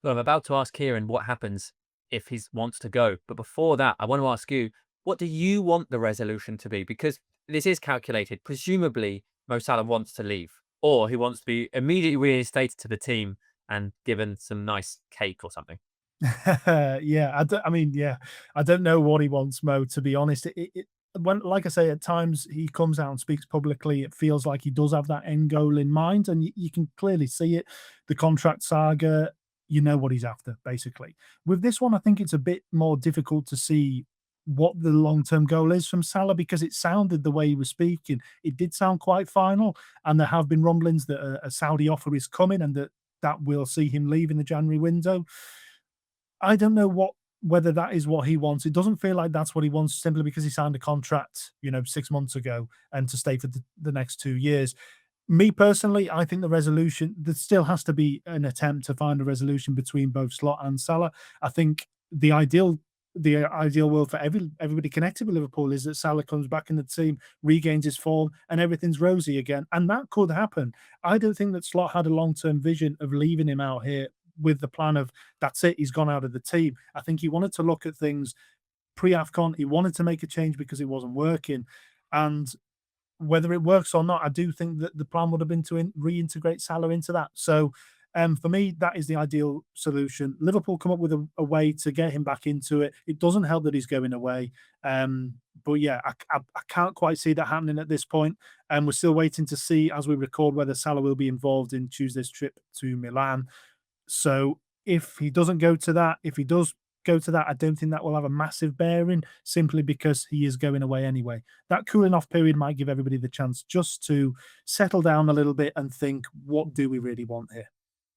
Well, I'm about to ask Kieran what happens if he wants to go. But before that, I want to ask you, what do you want the resolution to be? Because this is calculated. Presumably, Mo Salah wants to leave, or he wants to be immediately reinstated to the team and given some nice cake or something. Yeah, I mean, yeah, I don't know what he wants, Mo, to be honest. When, like I say, at times he comes out and speaks publicly, it feels like he does have that end goal in mind, and you can clearly see it. The contract saga, you know what he's after, basically. With this one, I think it's a bit more difficult to see what the long-term goal is from Salah because it sounded the way he was speaking. It did sound quite final, and there have been rumblings that a Saudi offer is coming and that will see him leave in the January window. I don't know whether that is what he wants. It doesn't feel like that's what he wants simply because he signed a contract, 6 months ago and to stay for the next 2 years. Me personally, I think there still has to be an attempt to find a resolution between both Slot and Salah. I think the ideal world for everybody connected with Liverpool is that Salah comes back in the team, regains his form, and everything's rosy again. And that could happen. I don't think that Slot had a long-term vision of leaving him out here with the plan of that's it, he's gone out of the team. I think he wanted to look at things pre-AFCON. He wanted to make a change because it wasn't working. And whether it works or not, I do think that the plan would have been to reintegrate Salah into that. So for me, that is the ideal solution. Liverpool come up with a way to get him back into it. It doesn't help that he's going away. But yeah, I can't quite see that happening at this point. And we're still waiting to see, as we record, whether Salah will be involved in Tuesday's trip to Milan. So if he doesn't go to that, if he does go to that, I don't think that will have a massive bearing simply because he is going away anyway. That cooling off period might give everybody the chance just to settle down a little bit and think, what do we really want here?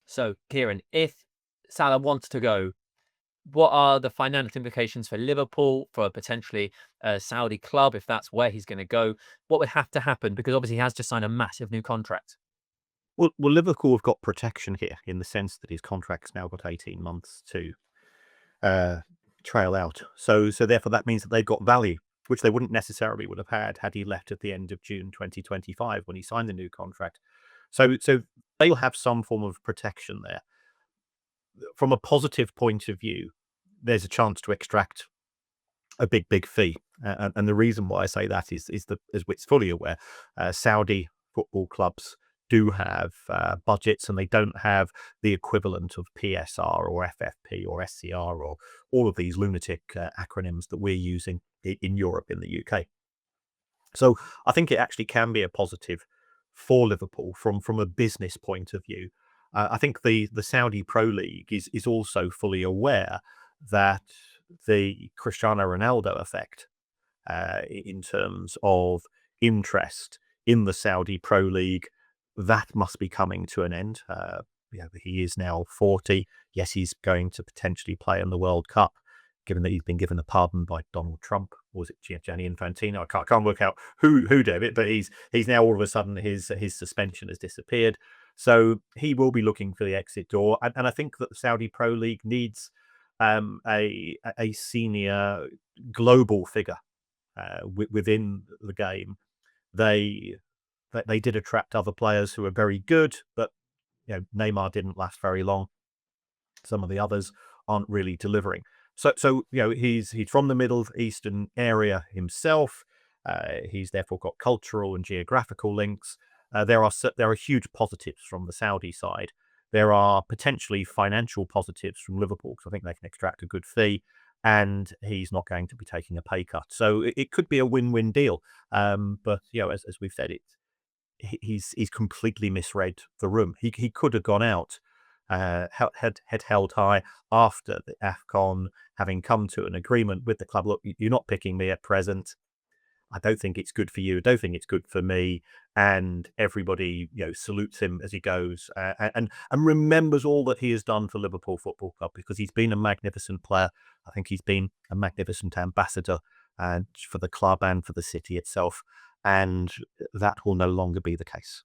So, Kieran, if Salah wants to go, what are the financial implications for Liverpool, for potentially a Saudi club, if that's where he's going to go? What would have to happen? Because obviously he has just signed a massive new contract. Well, Liverpool have got protection here in the sense that his contract's now got 18 months to uh, trail out. So therefore, that means that they've got value, which they wouldn't necessarily would have had he left at the end of June 2025 when he signed the new contract. So they'll have some form of protection there. From a positive point of view, there's a chance to extract a big fee, and the reason why I say that is that, as Witt's fully aware, Saudi football clubs do have budgets, and they don't have the equivalent of PSR or FFP or SCR or all of these lunatic acronyms that we're using in Europe, in the UK. So I think it actually can be a positive for Liverpool from a business point of view. I think the Saudi Pro League is also fully aware that the Cristiano Ronaldo effect, in terms of interest in the Saudi Pro League, that must be coming to an end. He is now 40. Yes, he's going to potentially play in the World Cup, given that he's been given a pardon by Donald Trump. Or was it Gianni Infantino? I can't work out who did it, but he's now all of a sudden his suspension has disappeared. So he will be looking for the exit door, and I think that the Saudi Pro League needs a senior global figure within the game. They they did attract other players who are very good, but Neymar didn't last very long. Some of the others aren't really delivering. So he's from the Middle Eastern area himself. He's therefore got cultural and geographical links. There are huge positives from the Saudi side. There are potentially financial positives from Liverpool because I think they can extract a good fee, and he's not going to be taking a pay cut. So it could be a win-win deal. But as we've said, he's completely misread the room. He could have gone out, head held high after the AFCON, having come to an agreement with the club. Look, you're not picking me at present. I don't think it's good for you. I don't think it's good for me. And everybody, salutes him as he goes, and remembers all that he has done for Liverpool Football Club, because he's been a magnificent player. I think he's been a magnificent ambassador, and for the club and for the city itself. And that will no longer be the case.